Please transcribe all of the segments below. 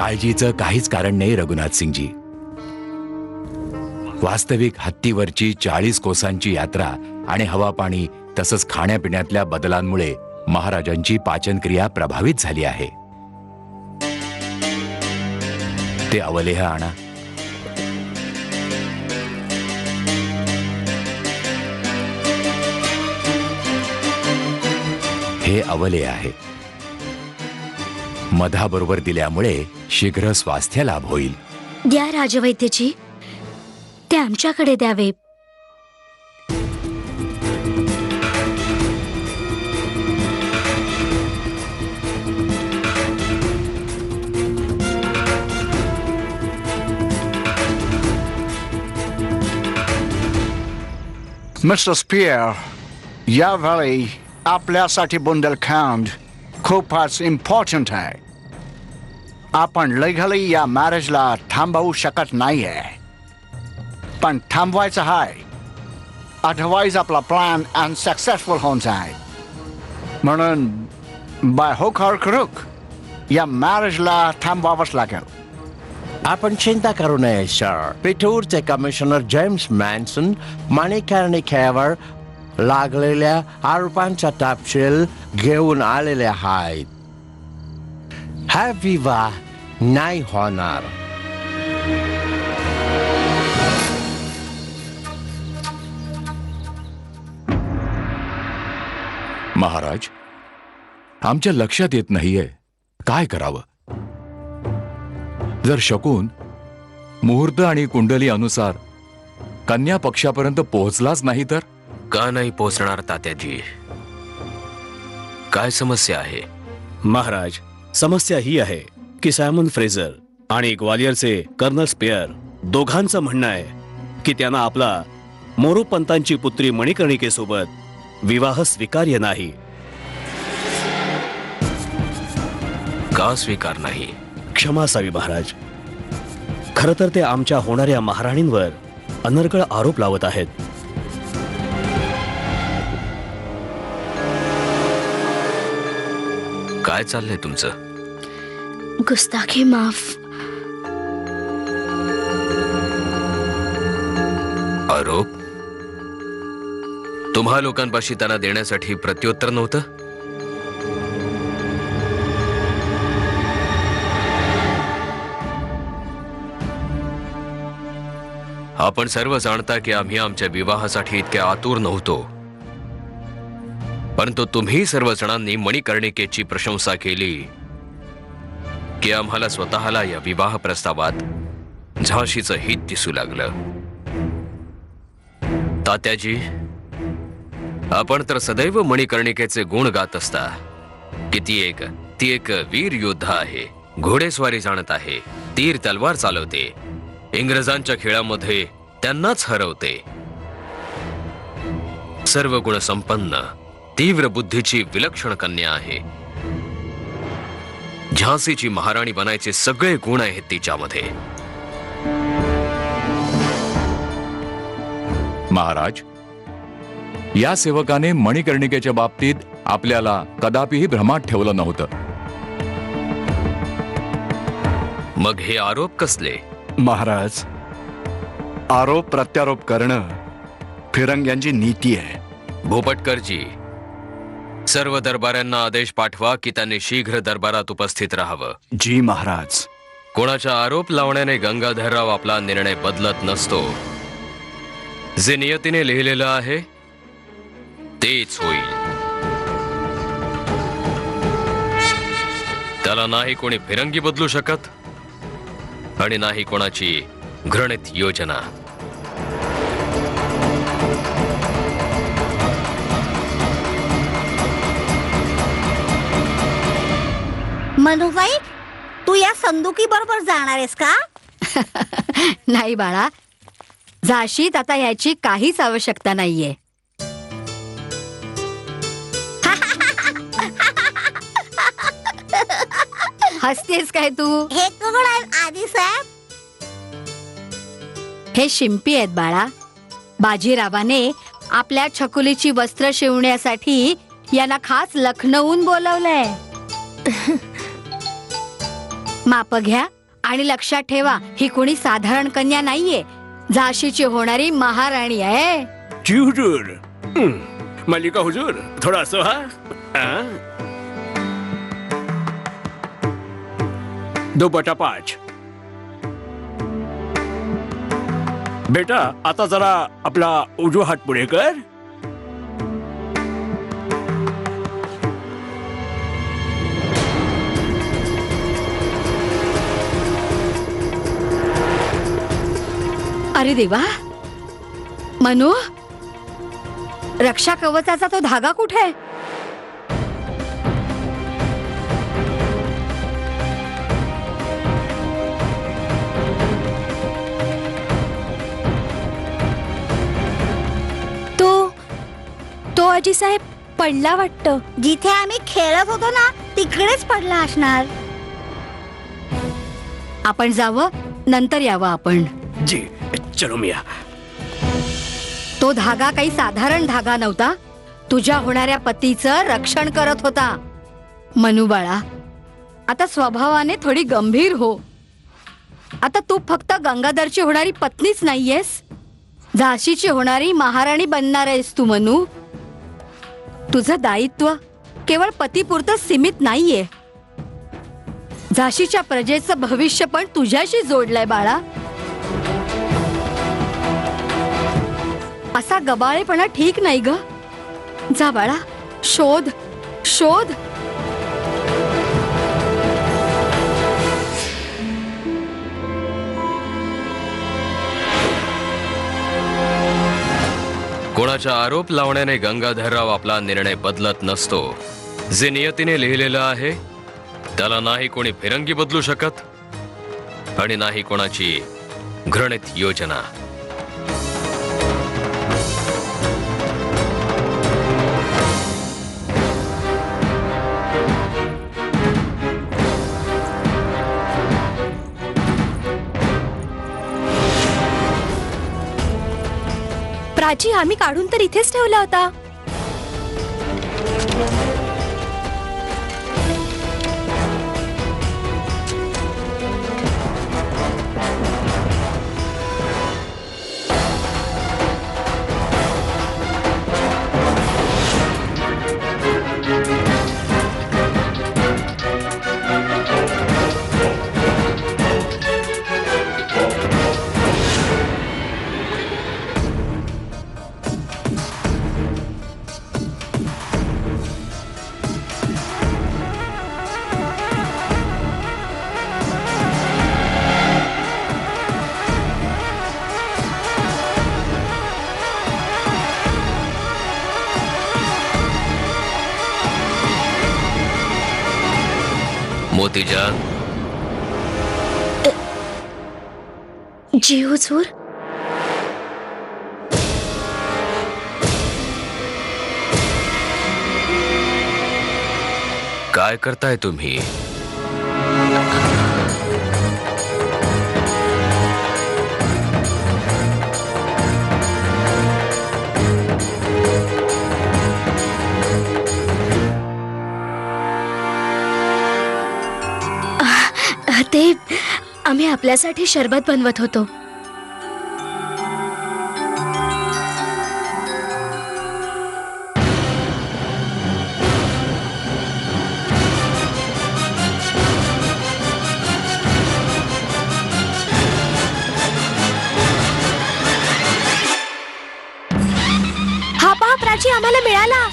काळजीचं काहीच कारण नाही रघुनाथ सिंगजी. वास्तविक हत्तीवरची 40 कोसांची यात्रा आणि हवा पाणी तसंच खाण्यापिण्यातल्या बदलांमुळे महाराजांची पाचनक्रिया प्रभावित झाली आहे. ते अवलेह आणा. हे अवलेह आहे. मधाबरोबर दिल्यामुळे शीघ्र स्वास्थ्य लाभ होईल. द्या राजवैद्यजी, ते आमच्याकडे द्यावे. मिस्टर स्पियर, यावेळी आपल्यासाठी बुंदेलखंड खूपच इम्पॉर्टंट आहे. आपण legally या मॅरेजला थांबवू शकत नाहीये, पण थांबवायचं आहे. अदरवाईज आपला प्लॅन अनसक्सेसफुल होऊन जाईल. म्हणून बाय हुक ऑर क्रुक या मॅरेजला थांबवावंच लागेल. आपण चिंता करू नये सर. पिठूरचे कमिशनर जेम्स मॅन्सन मणिकर्णिकेवर लागलेल्या आरोपांचा तपशील घेऊन आलेले आहेत. हा विवाह नाही होणार. महाराज, आमच्या लक्षात येत नाहीये काय करावं. जर शकून मुहूर्त आणि कुंडली अनुसार कन्या पक्षापर्यंत पोहोचलाच नाही तर? का नाही पोहोचणार तात्याजी? काय समस्या आहे? महाराज, समस्या ही आहे की सायमन फ्रेझर आणि ग्वालियरचे कर्नल स्पेअर दोघांचं म्हणणं आहे की त्यांना आपला मोरोपंतांची पुत्री मणिकर्णिकेसोबत विवाह स्वीकार्य नाही. का स्वीकार नाही? क्षमा असावी महाराज. खरं तर ते आमच्या होणाऱ्या महाराणींवर अनर्गळ आरोप लावत आहेत. काय चाललंय तुमचं? गुस्ताखी माफ. आरोप? तुम्हा लोकांपाशी त्यांना देण्यासाठी प्रत्युत्तर नव्हतं? आपण सर्व जाणता की आम्ही आमच्या विवाहासाठी इतके आतुर नव्हतो, परंतु तुम्ही सर्वजणांनी मणिकर्णिकेची प्रशंसा केली की आम्हाला स्वतःला या विवाह प्रस्तावात झाशीचं हित दिसू लागलं. तात्याजी, आपण तर सदैव मणिकर्णिकेचे गुण गात असता की ती एक वीर योद्धा आहे, घोडेस्वारी जाणत आहे, तीर तलवार चालवते, इंग्रजांच्या खेळामध्ये त्यांनाच हरवते. सर्व गुण संपन्न, तीव्र बुद्धीची विलक्षण कन्या आहे. झाशीची महाराणी बनायचे सगळे गुण आहेत तिच्यामध्ये. महाराज, या सेवकाने मणिकर्णिकेच्या बाबतीत आपल्याला कदापिही भ्रमात ठेवलं नव्हतं. मग हे आरोप कसले? महाराज, आरोप प्रत्यारोप करणं फिरंग्यांची नीती आहे. भोपटकरजी, सर्व दरबारांना आदेश पाठवा की त्यांनी शीघ्र दरबारात उपस्थित राहावं. जी महाराज. कोणाचा आरोप लावण्याने गंगाधरराव आपला निर्णय बदलत नसतो. जे नियतीने लिहिलेलं आहे तेच होईल. त्याला नाही कोणी फिरंगी बदलू शकत आणि नाही कोणाची घृणित योजना. मनुबाई, तू या संदुकी बरोबर जाणार आहेस का? नाही बाळा, झाशीत आता याची काहीच आवश्यकता नाहीये. हसतेस काय तू? हे कोण आहेत आदी साहेब? हे शिंपी आहेत बाळा. बाजीरावाने आपल्या छकुलीची वस्त्र शिवण्यासाठी यांना खास लखनऊहून बोलवलंय. माप घ्या आणि लक्षात ठेवा, ही कोणी साधारण कन्या नाहीये, झाशीची होणारी महाराणी आहे. जी हुजूर. मल्लिका हुजूर, थोड़ा असो हा. दो बटा 5. बेटा, आता जरा आपला उजवा हात पुढे कर. अरे देवा, मनू, रक्षा कवचाचा तो धागा कुठे आहे? तो आजी साहेब पडला वाटतं. जिथे आम्ही खेळत होतो ना तिकडेच पडला असणार. आपण जावं, नंतर यावं आपण. जी, चलो मिया. तो धागा काही साधारण धागा नव्हता, तुझ्या होणाऱ्या पतीचं रक्षण करत होता. मनू बाळा, आता स्वभावाने थोडी गंभीर हो. आता तू फक्त गंगाधरची होणारी पत्नीच नाहीयेस, झाशीची होणारी महाराणी बनणार आहेस तू. मनू, तुझं दायित्व केवळ पतीपुरतं सीमित नाहीये. झाशीच्या प्रजेचं भविष्य पण तुझ्याशी जोडलंय बाळा. असा गबाळेपणा ठीक नाही ग. जा बाळा, शोध शोध. कोणाच्या आरोप लावण्याने गंगाधरराव आपला निर्णय बदलत नसतो. जे नियतीने लिहिलेलं आहे त्याला नाही कोणी फिरंगी बदलू शकत आणि नाही कोणाची घृणित योजना. प्राची, आम्ही काढून तर इथेच ठेवला होता. मोतीजान, जी हुजूर. काय करताय तुम्ही? ते आम्ही आपल्यासाठी शरबत बनवत होतो. हा पहा प्राची, आम्हाला मिळाला.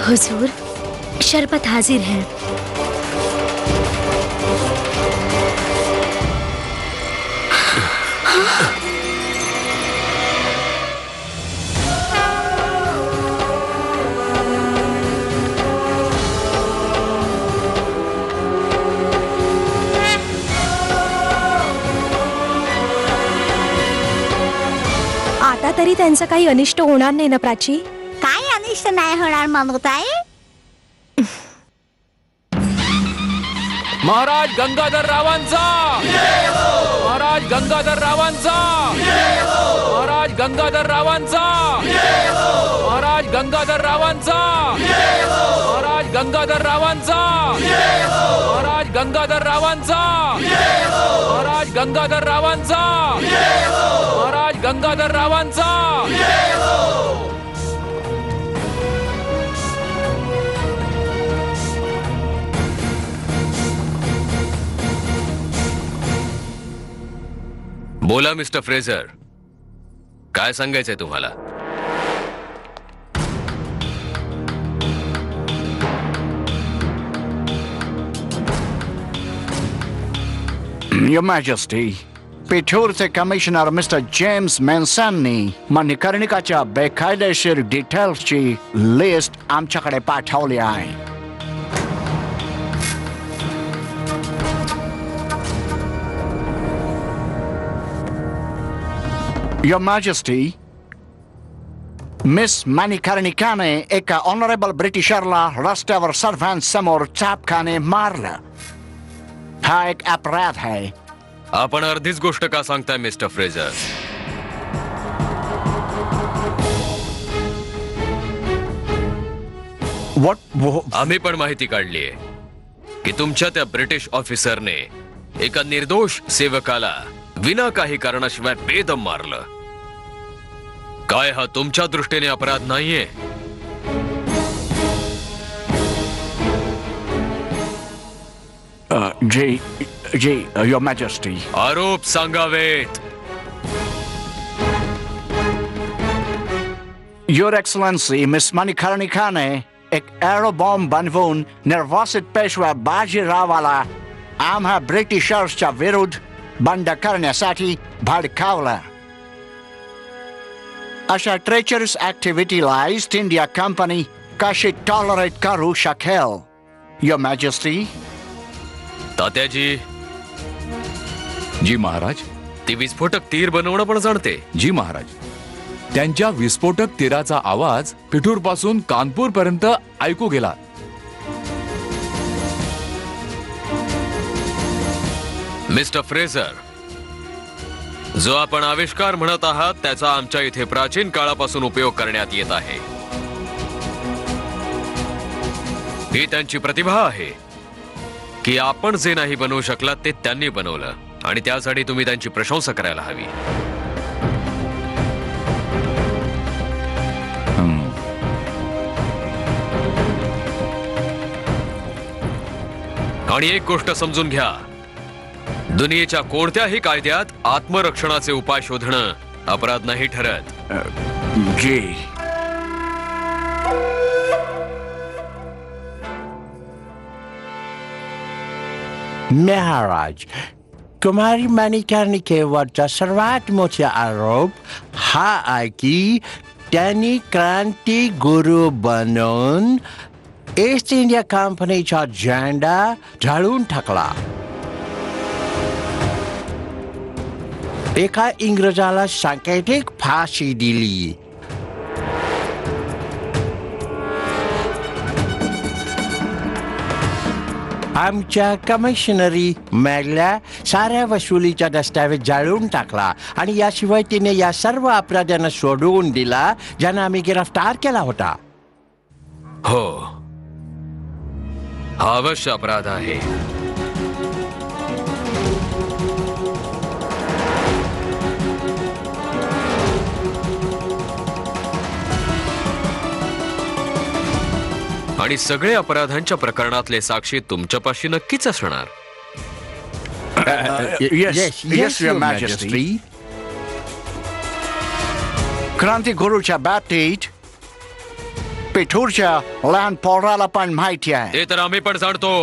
हुजूर, शरबत हाजिर है. आता तरी त्यांचं काही अनिष्ट होणार नाही ना प्राची? काय अनिष्ट नाही होणार मनुताई. महाराज गंगाधर रावांचा, महाराज गंगाधर रावांचा, महाराज गंगाधर रावांचा, महाराज गंगाधर रावांचा, महाराज गंगाधर रावांचा, महाराज गंगाधर रावांचा, महाराज गंगाधर रावांचा, महाराज गंगाधर रावांचा. बोला मिस्टर फ्रेझर, काय सांगायचंय तुम्हाला? Your Majesty, पिठोरचे कमिशनर मिस्टर जेम्स मेन्सननी मणिकर्णिकाच्या बेकायदेशीर डिटेल्सची लिस्ट आमच्याकडे पाठवली आहे. Your Majesty, मिस मणिकर्णिकाने एका ऑनरेबल ब्रिटिशरला रस्त्यावर सर्वांसमोर चापकाने मारलं. हा एक अपराध आहे. आपण अर्धीच गोष्ट का सांगताय मिस्टर फ्रेझर? आम्ही पण माहिती काढलीये की तुमच्या त्या ब्रिटिश ऑफिसरने एका निर्दोष सेवकाला विना काही कारणाशिवाय बेदम मारलं. काय हा तुमच्या दृष्टीने अपराध नाहीये? जी Your Majesty. आरोप सांगावेत. Your Excellency, मिस मणिकर्णिकाने एक एरो बॉम्ब बनवून निर्वासित पेशवा बाजीरावाला आम्हा ब्रिटिशर्सच्या विरुद्ध बंड करण्यासाठी भडकावलं. अशा ट्रेचरस ऍक्टिव्हिटीला ईस्ट इंडिया कंपनी कशी टॉलरेट करू शकेल? Your Majesty. तात्याजी, जी महाराज. ती विस्फोटक तीर बनवणं पण जाणते. जी महाराज. त्यांच्या विस्फोटक तीराचा आवाज पिठूर पासून कानपूर पर्यंत ऐकू गेला. मिस्टर फ्रेझर, जो आपण आविष्कार म्हणत आहात त्याचा आमच्या इथे प्राचीन काळापासून उपयोग करण्यात येत आहे. ही त्यांची प्रतिभा आहे की आपण जे नाही बनवू शकलात ते त्यांनी बनवलं, आणि त्यासाठी तुम्ही त्यांची प्रशंसा करायला हवी. आणि एक गोष्ट समजून घ्या, दुनियेच्या कोणत्याही कायद्यात आत्मरक्षणाचे उपाय शोधणं अपराध नाही ठरत. जी. महाराज, कुमारी मणिकर्णिकेवरचा सर्वात मोठा आरोप हा आहे की त्यांनी क्रांती गुरु बनून ईस्ट इंडिया कंपनीचा झेंडा जाळून टाकला. एका इंग्रजाला सांकेतिक फाशी दिली. आमच्या कमिशनरी मॅगला साऱ्या वसुलीचा दस्तावेज जाळून टाकला, आणि याशिवाय तिने या सर्व अपराध्यांना सोडून दिला ज्यांना आम्ही गिरफ्तार केला होता. हो, हा अवश्य अपराध आहे. आणि सगळे अपराधांच्या प्रकरणातले साक्षी तुमच्यापाशी नक्कीच असणार. Yes, Your Majesty. क्रांती गुरुच्या बाबतीत पिठूरच्या लहान पोराला पण माहिती आहे. ते तर आम्ही पण जाणतो,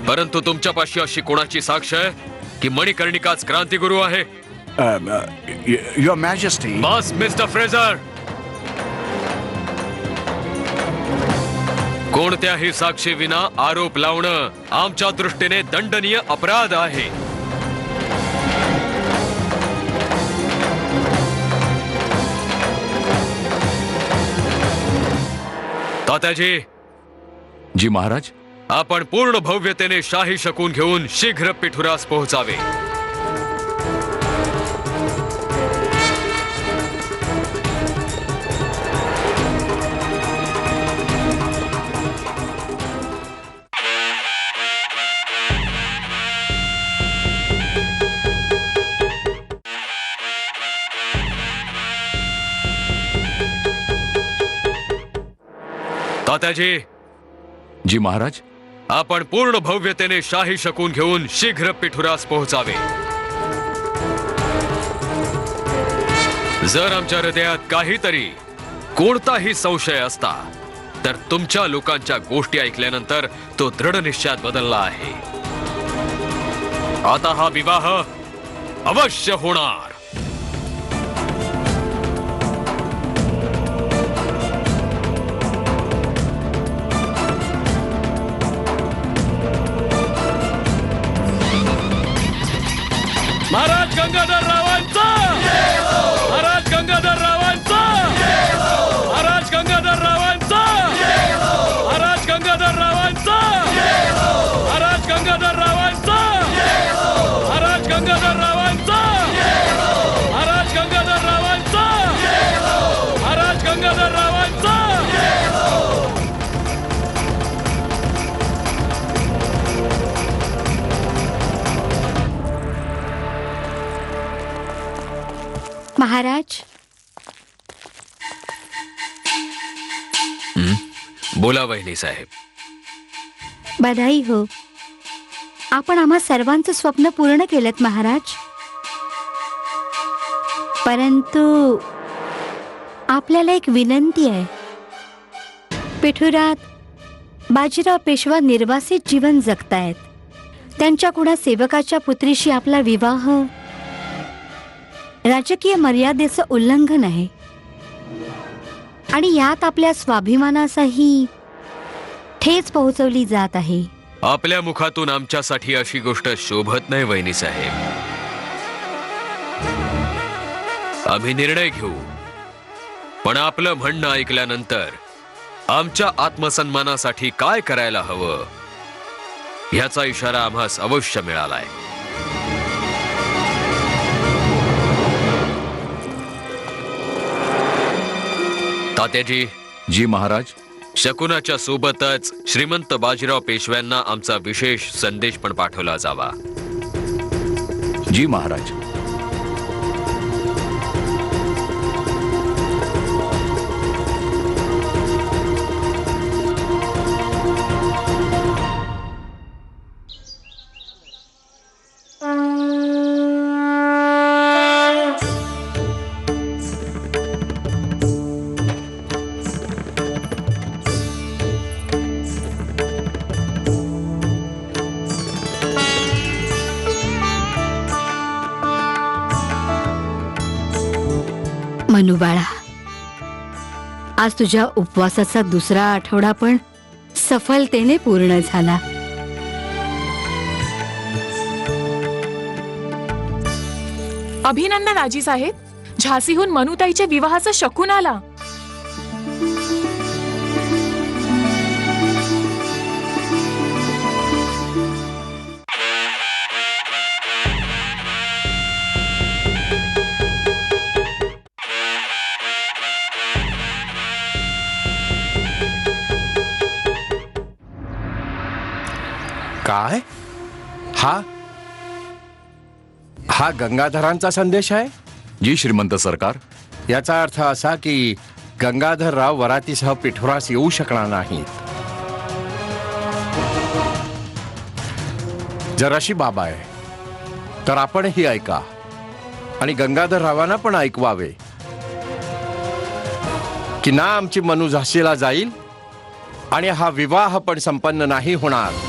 परंतु तुमच्यापाशी अशी कोणाची साक्ष आहे की मणिकर्णिकाच क्रांतिगुरु आहे? Your Majesty. Bus mister Fraser, कोणत्याही साक्षी विना आरोप लावणं आमच्या दृष्टीने दंडनीय अपराध आहे. तात्याजी, जी महाराज. आपण पूर्ण भव्यतेने शाही शकून घेऊन शीघ्र पिठुरास पोहोचावे. तात्याजी, जी महाराज. आपण पूर्ण भव्यतेने शाही शकून घेऊन शीघ्र पिठुरास पोहोचावे. जर आमच्या हृदयात काहीतरी कोणताही संशय असता तर तुमच्या लोकांच्या गोष्टी ऐकल्यानंतर तो दृढ निश्चयात बदलला आहे. आता हा विवाह अवश्य होणार. महाराज गंगाधर रावांचा, महाराज गंगाधर रावांचा, महाराज गंगाधर रावांचा, महाराज गंगाधर रावांचा, महाराज गंगाधर रावांचा, महाराज गंगाधर रावांचा, महाराज गंगाधर रावांचा, महाराज गंगाधर रावांचा. महाराज, बोला वहिनी साहेब. बधाई हो. आपण आम्हा सर्वांचं स्वप्न पूर्ण केलं महाराज. परंतु आपल्याला एक विनंती आहे. पिठुरात बाजीराव पेशवा निर्वासित जीवन जगतायत. त्यांच्या कुणा सेवकाच्या पुत्रीशी आपला विवाह राजकीय मर्यादेचं उल्लंघन आहे आणि यात आपल्या स्वाभिमानाचाही ठेच पोहोचवली जात आहे. आपल्या मुखातून आमच्यासाठी अशी गोष्ट शोभत नाही वहिनी साहेब. आम्ही निर्णय घेऊ, पण आपलं म्हणणं ऐकल्यानंतर आमच्या आत्मसन्मानासाठी काय करायला हवं ह्याचा इशारा आम्हास अवश्य मिळालाय. तात्याजी. जी महाराज. शकुनाच्या सोबतच श्रीमंत बाजीराव पेशव्यांना आमचा विशेष संदेश पण पाठवला जावा. जी महाराज. मनुबाळा, आज तुझ्या उपवासाचा दुसरा आठवडा पण सफलतेने पूर्ण झाला. अभिनंदन आजी साहेब. झाशीहून मनुताईच्या विवाहाचा शकून आला. काय? हा गंगाधरांचा संदेश आहे? जी श्रीमंत सरकार. याचा अर्थ असा की गंगाधरराव वरातीसह पिठोरास येऊ शकणार नाहीत. जर अशी बाब आहे तर आपणही ऐका आणि गंगाधररावांना पण ऐकवावे की ना आमची मनु झाशीला जाईल आणि हा विवाह पण संपन्न नाही होणार.